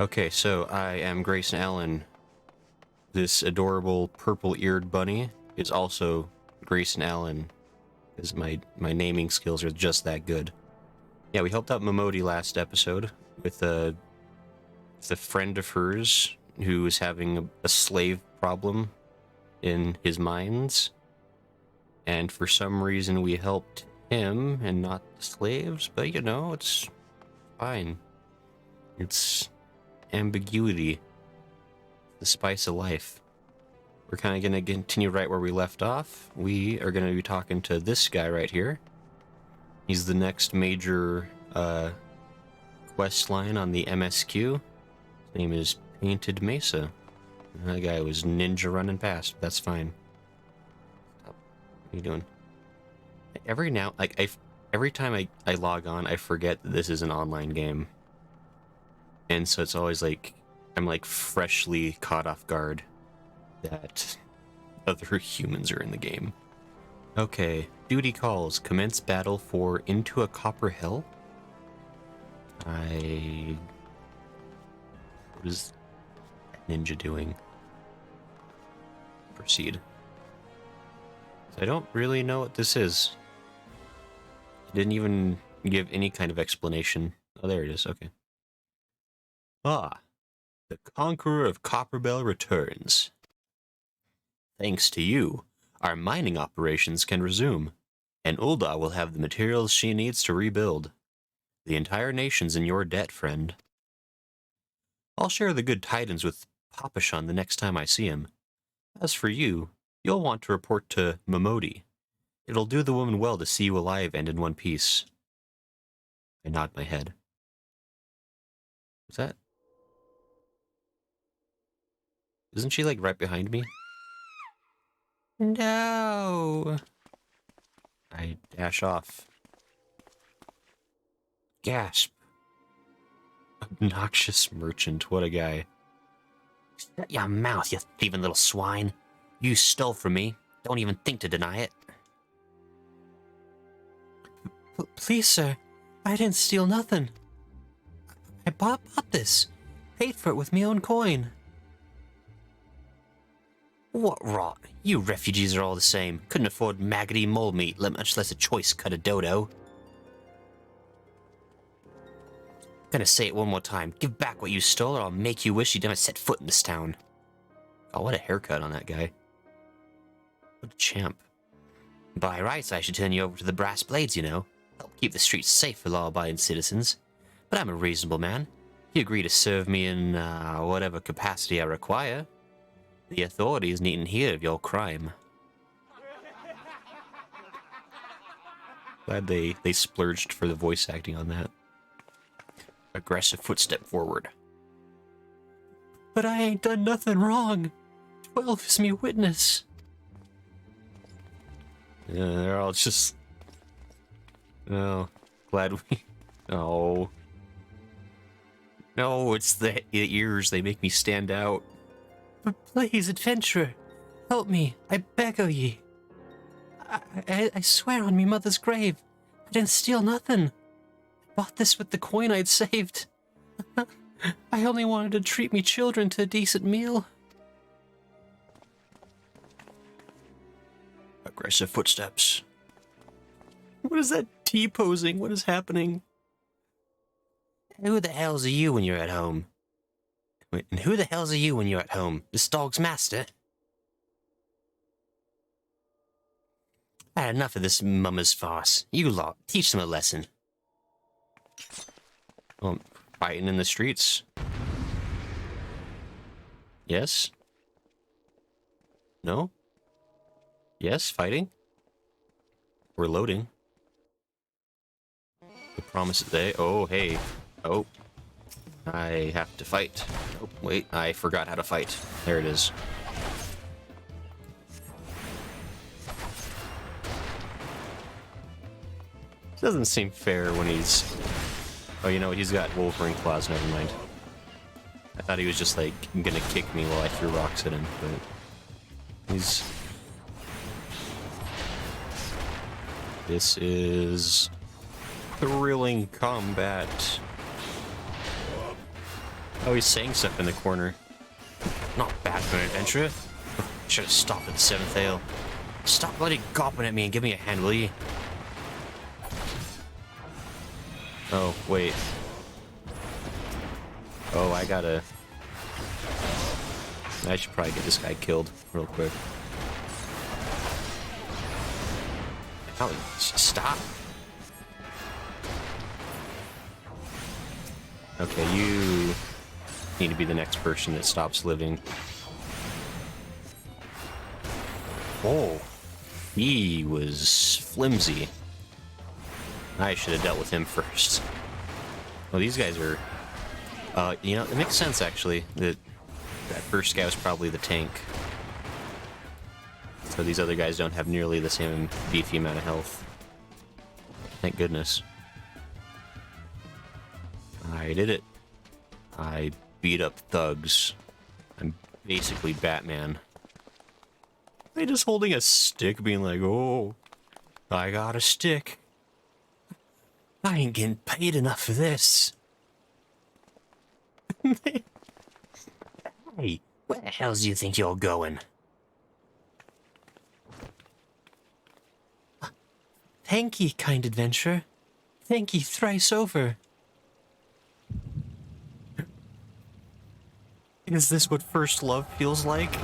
Okay, so I am Grayson Allen. This adorable purple-eared bunny is also Grayson Allen, because my naming skills are just that good. Yeah, we helped out Momodi last episode with a friend of hers who was having a slave problem in his mines, and for some reason we helped him and not the slaves, but you know, it's fine. It's ambiguity, the spice of life. We're kind of going to continue right where we left off. We are going to be talking to this guy right here. He's the next major quest line on the MSQ. His name is Painted Mesa. That guy was ninja running past, but that's fine. Stop. What are you doing? Every time I log on, I forget that this is an online game. And so it's always like, I'm like freshly caught off guard that other humans are in the game. Okay, duty calls. Commence battle for Into a Copper Hell? What is ninja doing? Proceed. I don't really know what this is. It didn't even give any kind of explanation. Oh, there it is. Okay. Ah, the Conqueror of Copperbell returns. Thanks to you, our mining operations can resume, and ul'dah will have the materials she needs to rebuild. The entire nation's in your debt, friend. I'll share the good tidings with Papashan the next time I see him. As for you, you'll want to report to Momodi. It'll do the woman well to see you alive and in one piece. I nod my head. What's that? Isn't she, like, right behind me? No! I dash off. Gasp. Obnoxious merchant, what a guy. Shut your mouth, you thieving little swine. You stole from me. Don't even think to deny it. Please, sir. I didn't steal nothing. I bought this. Paid for it with me own coin. What rot? You refugees are all the same. Couldn't afford maggoty mole meat, much less a choice cut of dodo. Gonna say it one more time. Give back what you stole, or I'll make you wish you'd never set foot in this town. Oh, what a haircut on that guy. What a champ. By rights, I should turn you over to the brass blades, you know. Help keep the streets safe for law-abiding citizens. But I'm a reasonable man. If you agree to serve me in whatever capacity I require, the authorities needn't hear of your crime. Glad they splurged for the voice acting on that. Aggressive footstep forward. But I ain't done nothing wrong. 12 is me witness. Yeah, they're all just... Oh, glad we... Oh. No, it's the ears. They make me stand out. But please, adventurer, help me. I beg of ye. I swear on me mother's grave, I didn't steal nothing. I bought this with the coin I'd saved. I only wanted to treat me children to a decent meal. Aggressive footsteps. What is that T-posing? What is happening? Who the hell's are you when you're at home? Wait, and who the hell's are you when you're at home? This dog's master? I had enough of this mummer's farce. You lot, teach them a lesson. Well, fighting in the streets. Yes? No? Yes, fighting? We're loading. The promise that they... Oh, hey. Oh. I have to fight. Oh, wait, I forgot how to fight. There it is. Doesn't seem fair when he's... Oh, you know what? He's got Wolverine claws. Never mind. I thought he was just, like, gonna kick me while I threw rocks at him, but... He's... This is... thrilling combat. Oh, he's saying stuff in the corner. Not bad for an adventurer. Should have stopped at the 7th ale. Stop bloody gopping at me and give me a hand, will you? Oh, wait. Oh, I should probably get this guy killed real quick. Oh, stop. Okay, you need to be the next person that stops living. Oh, he was flimsy. I should have dealt with him first. Well, these guys are... you know, it makes sense, actually, that that first guy was probably the tank. So these other guys don't have nearly the same beefy amount of health. Thank goodness. I did it. I beat up thugs. I'm basically Batman. They just holding a stick being like, oh, I got a stick. I ain't getting paid enough for this. Hey, where the hell do you think you're going? Thank ye, kind adventurer. Thank ye thrice over. Is this what first love feels like?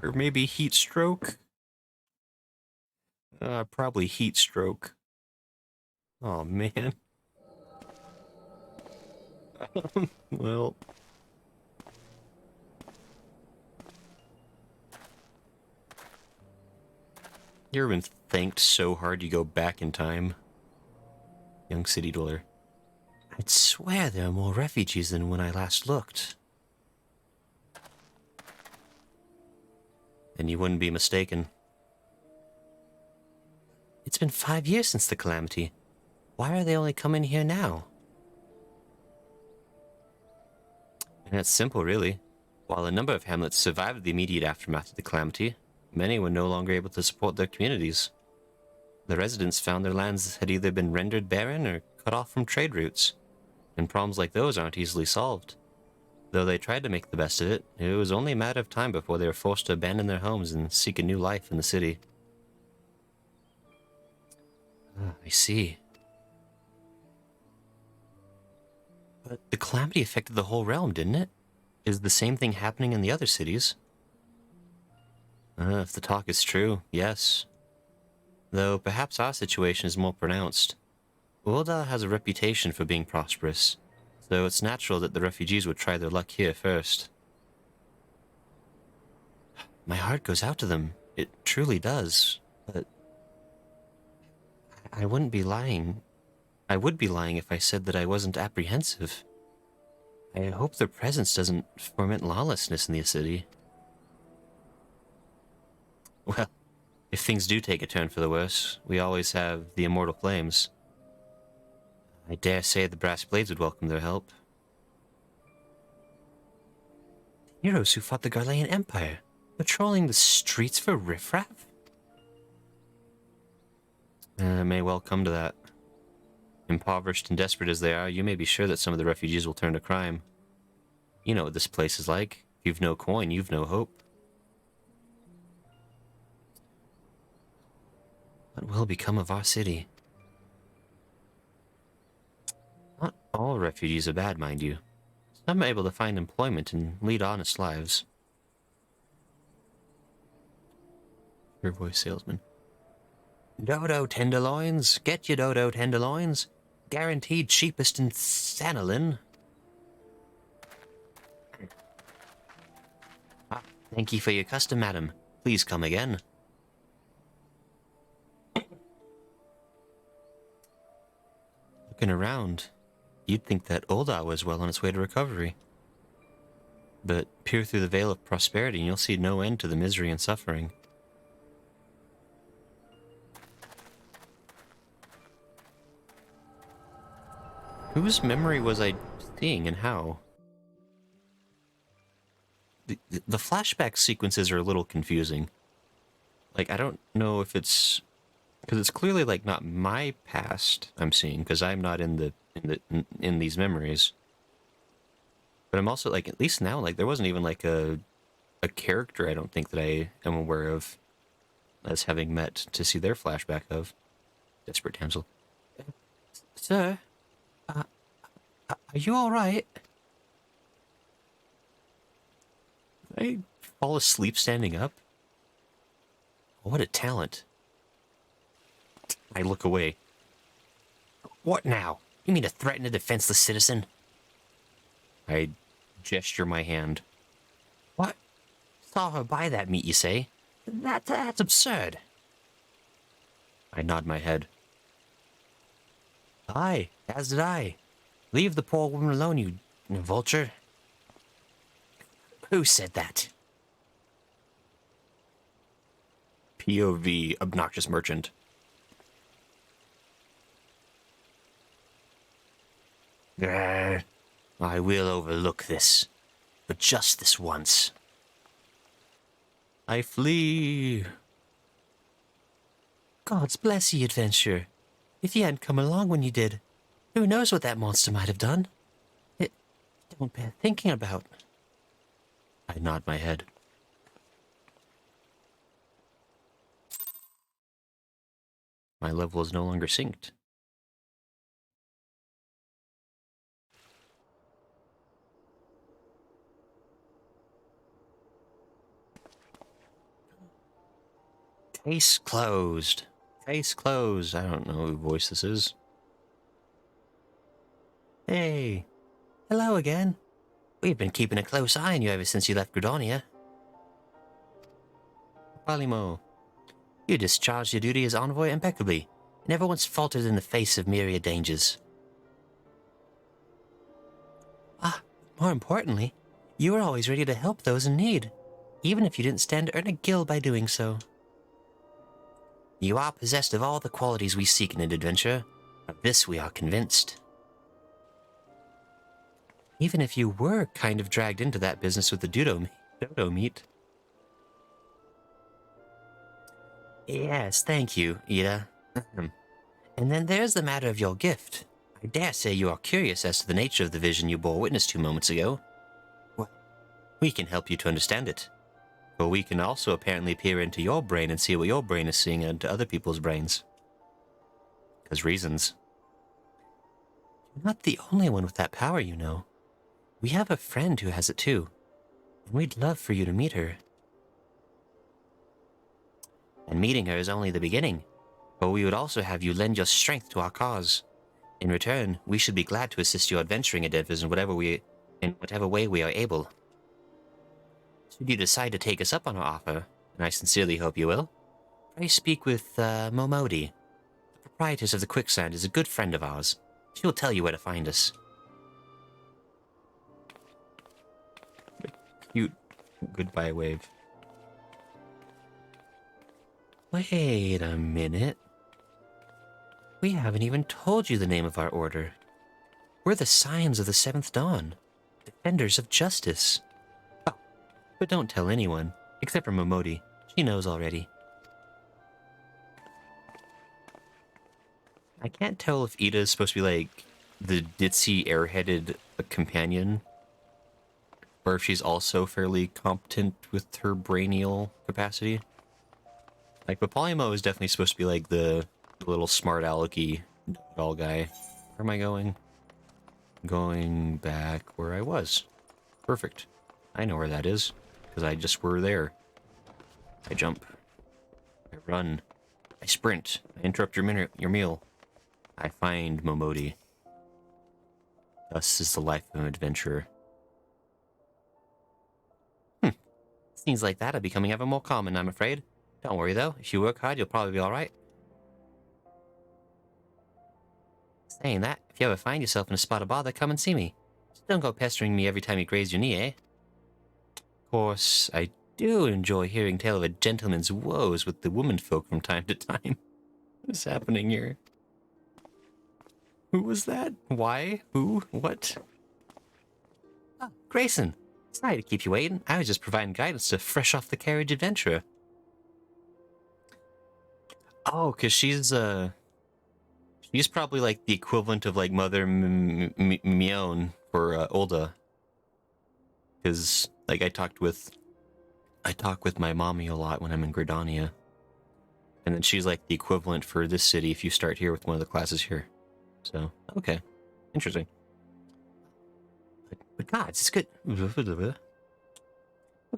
Or maybe heat stroke? Probably heat stroke. Oh, man. Well... You ever been thanked so hard you go back in time? Young city dweller. I'd swear there are more refugees than when I last looked. And you wouldn't be mistaken. It's been 5 years since the calamity. Why are they only coming here now? And it's simple, really. While a number of hamlets survived the immediate aftermath of the calamity, many were no longer able to support their communities. The residents found their lands had either been rendered barren or cut off from trade routes, and problems like those aren't easily solved. Though they tried to make the best of it, it was only a matter of time before they were forced to abandon their homes and seek a new life in the city. I see. But the calamity affected the whole realm, didn't it? Is the same thing happening in the other cities? If the talk is true, yes. Though perhaps our situation is more pronounced. Ul'dah has a reputation for being prosperous, so it's natural that the refugees would try their luck here first. My heart goes out to them. It truly does. But I wouldn't be lying. I would be lying if I said that I wasn't apprehensive. I hope their presence doesn't foment lawlessness in the city. Well, if things do take a turn for the worse, we always have the immortal flames. I dare say the brass blades would welcome their help. The heroes who fought the Garlean Empire, patrolling the streets for riffraff? It may well come to that. Impoverished and desperate as they are, you may be sure that some of the refugees will turn to crime. You know what this place is like. If you've no coin, you've no hope. What will become of our city? Not all refugees are bad, mind you. Some are able to find employment and lead honest lives. Your voice salesman. Dodo tenderloins. Get your dodo tenderloins. Guaranteed cheapest in Sanilin. Thank you for your custom, madam. Please come again. Looking around, you'd think that ul'dah was well on its way to recovery. But peer through the veil of prosperity and you'll see no end to the misery and suffering. Whose memory was I seeing and how? The flashback sequences are a little confusing. Like, I don't know if it's... Because it's clearly, like, not my past I'm seeing, because I'm not in these memories. But I'm also, like, at least now, like, there wasn't even, like, a character I don't think that I am aware of as having met to see their flashback of. Desperate damsel. Sir, are you all right? Did I fall asleep standing up? What a talent. I look away. What now? You mean to threaten a defenseless citizen? I gesture my hand. What? Saw her buy that meat, you say? That's absurd. I nod my head. Aye, as did I. Leave the poor woman alone, you vulture. Who said that? POV, obnoxious merchant. Grr. I will overlook this, but just this once. I flee. Gods bless ye, adventurer. If ye hadn't come along when you did, who knows what that monster might have done? It don't bear thinking about. I nod my head. My level is no longer synced. Case closed. Case closed. I don't know who voice this is. Hey, hello again. We've been keeping a close eye on you ever since you left Grudonia. Palimo. You discharged your duty as envoy impeccably, and never once faltered in the face of myriad dangers. More importantly, you were always ready to help those in need, even if you didn't stand to earn a guild by doing so. You are possessed of all the qualities we seek in an adventurer. Of this we are convinced. Even if you were kind of dragged into that business with the dodo meat. Yes, thank you, Ida. And then there's the matter of your gift. I dare say you are curious as to the nature of the vision you bore witness to moments ago. Well, we can help you to understand it. But we can also apparently peer into your brain and see what your brain is seeing into other people's brains. Because reasons. You're not the only one with that power, you know. We have a friend who has it too, and we'd love for you to meet her. And meeting her is only the beginning. But we would also have you lend your strength to our cause. In return, we should be glad to assist your adventuring endeavors in whatever way we are able. Should you decide to take us up on our offer, and I sincerely hope you will, pray speak with Momodi. The proprietress of the Quicksand is a good friend of ours. She will tell you where to find us. Cute goodbye wave. Wait a minute. We haven't even told you the name of our order. We're the Scions of the Seventh Dawn, Defenders of Justice. Oh, but don't tell anyone, except for Momodi. She knows already. I can't tell if Ida is supposed to be like the ditzy airheaded companion, or if she's also fairly competent with her brainial capacity. Like, but Polymo is definitely supposed to be like the little smart alecky doll guy. Where am I going? Going back where I was. Perfect. I know where that is, because I just were there. I jump. I run. I sprint. I interrupt your meal. I find Momodi. Thus is the life of an adventurer. Seems like that are becoming ever more common, I'm afraid. Don't worry, though. If you work hard, you'll probably be alright. Saying that, if you ever find yourself in a spot of bother, come and see me. Just don't go pestering me every time you graze your knee, eh? Of course, I do enjoy hearing tale of a gentleman's woes with the womenfolk from time to time. What's happening here? Who was that? Why? Who? What? Oh, Grayson. Sorry to keep you waiting. I was just providing guidance to fresh off the carriage adventurer. Oh, because she's probably like the equivalent of like Mother Mion for ul'dah. because like I talk with my mommy a lot when I'm in Gridania, and then she's like the equivalent for this city if you start here with one of the classes here. So okay, interesting. But gods, it's good. But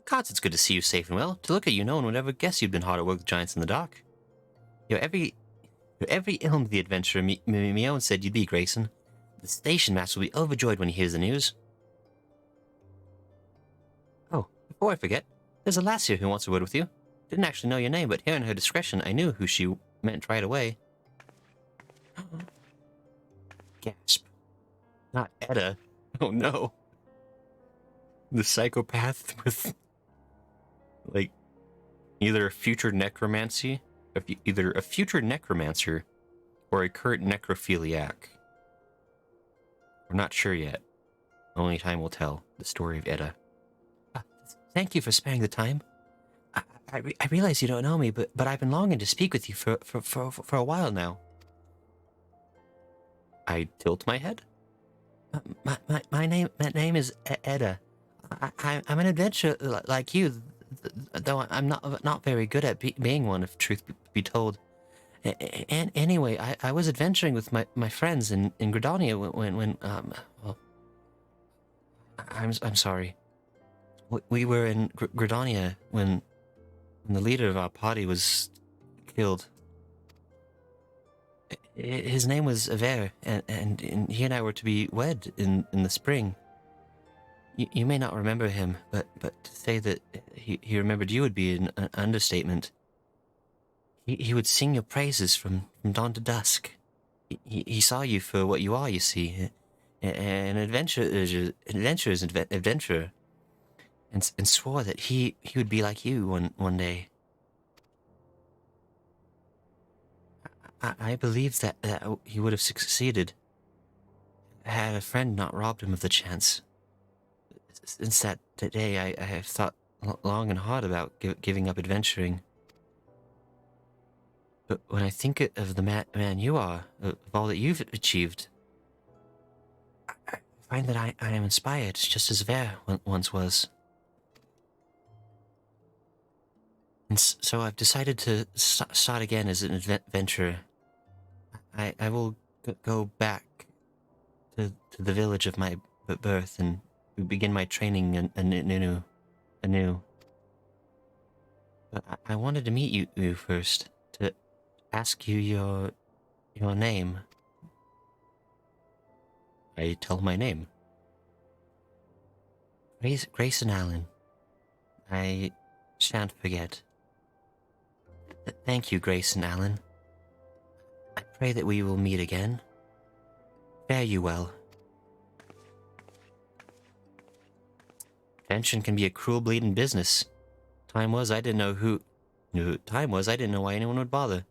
gods, it's good to see you safe and well. To look at you, no one would ever guess you'd been hard at work with giants in the dark. Every ilm of the adventurer Mion said you'd be, Grayson. The station master will be overjoyed when he hears the news. Oh, before I forget, there's a lass here who wants a word with you. Didn't actually know your name, but hearing her discretion, I knew who she meant right away. Gasp. Not Edda. Oh no. The psychopath with, like, either a future necromancer or a current necrophiliac. We're not sure yet. Only time will tell. The story of Edda. Thank you for sparing the time. I realize you don't know me, but I've been longing to speak with you for a while now. I tilt my head. My name is Edda. I'm an adventurer like you, though I'm not very good at being one, if truth be told. And anyway, I was adventuring with my friends in Gridania when well, I'm sorry. We were in Gridania when the leader of our party was killed. His name was Aver, and he and I were to be wed in the spring. You may not remember him, but to say that he remembered you would be an understatement. He would sing your praises from dawn to dusk. He saw you for what you are, you see, an adventurer's adventurer, and swore that he would be like you one day. I believe that he would have succeeded had a friend not robbed him of the chance. Since that day, I have thought long and hard about giving up adventuring. But when I think of the man you are, of all that you've achieved, I find that I am inspired, just as Ver once was. And so I've decided to start again as an adventurer. I will go back to the village of my birth and begin my training anew. But I wanted to meet you first, to ask you your name. I tell my name. Grayson Allen. I shan't forget. Thank you, Grayson Allen. I pray that we will meet again. Fare you well. Adventuring can be a cruel bleeding business. Time was I didn't know why anyone would bother.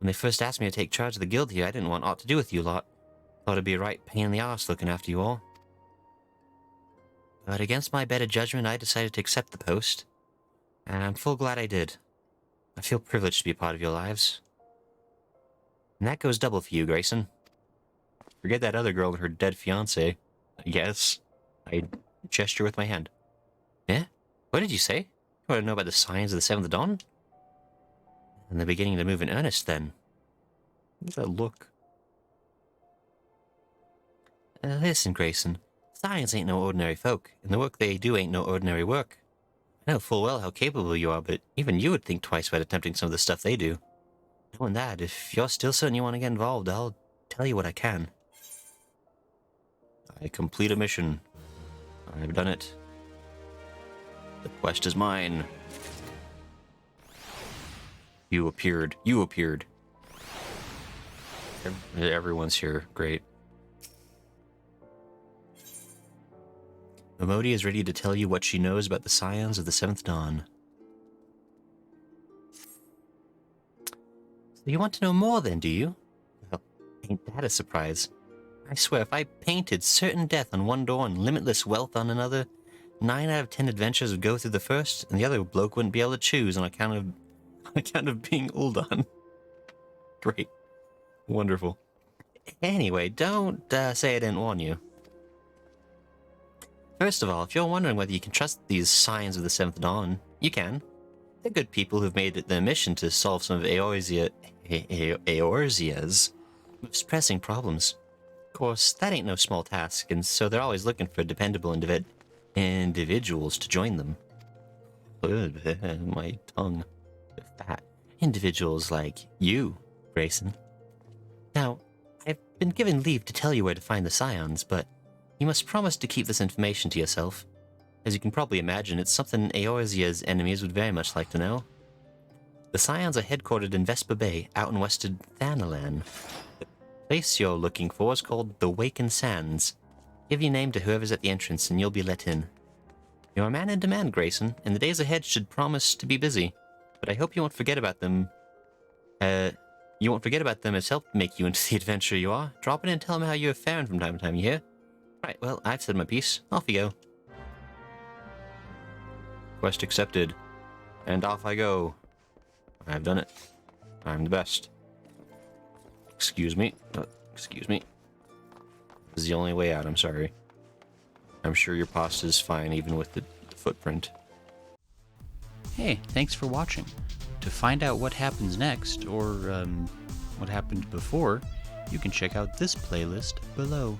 When they first asked me to take charge of the guild here, I didn't want aught to do with you lot. Thought it'd be a right pain in the arse looking after you all. But against my better judgment, I decided to accept the post. And I'm full glad I did. I feel privileged to be a part of your lives. And that goes double for you, Grayson. Forget that other girl and her dead fiancé. Yes. I gesture with my hand. Yeah? What did you say? You want to know about the signs of the Seventh Dawn? And they're beginning to move in earnest, then. What's that look? Listen, Grayson. Science ain't no ordinary folk, and the work they do ain't no ordinary work. I know full well how capable you are, but even you would think twice about attempting some of the stuff they do. Knowing that, if you're still certain you want to get involved, I'll tell you what I can. I complete a mission. I've done it. The quest is mine. You appeared. You appeared. Everyone's here. Great. Momodi is ready to tell you what she knows about the scions of the Seventh Dawn. So you want to know more then, do you? Well, ain't that a surprise? I swear, if I painted certain death on one door and limitless wealth on another, 9 out of 10 adventures would go through the first, and the other bloke wouldn't be able to choose on account of being ul'dah. Great. Wonderful. Anyway, don't say I didn't warn you. First of all, if you're wondering whether you can trust these Scions of the Seventh Dawn, you can. They're good people who've made it their mission to solve some of Eorzea's most pressing problems. Of course, that ain't no small task, and so they're always looking for dependable individuals to join them. My tongue. Fat. Individuals like you, Grayson. Now, I've been given leave to tell you where to find the Scions, but you must promise to keep this information to yourself. As you can probably imagine, it's something Eorzea's enemies would very much like to know. The Scions are headquartered in Vesper Bay, out in western Thanalan. The place you're looking for is called the Waken Sands. Give your name to whoever's at the entrance and you'll be let in. You're a man in demand, Grayson, and the days ahead should promise to be busy. But I hope you won't forget about them. You won't forget about them as helped make you into the adventurer you are. Drop in and tell them how you're faring from time to time, you hear? Right, well, I've said my piece. Off you go. Quest accepted. And off I go. I've done it. I'm the best. Excuse me. Excuse me. This is the only way out, I'm sorry. I'm sure your pasta's fine even with the footprint. Hey, thanks for watching. To find out what happens next, or what happened before, you can check out this playlist below.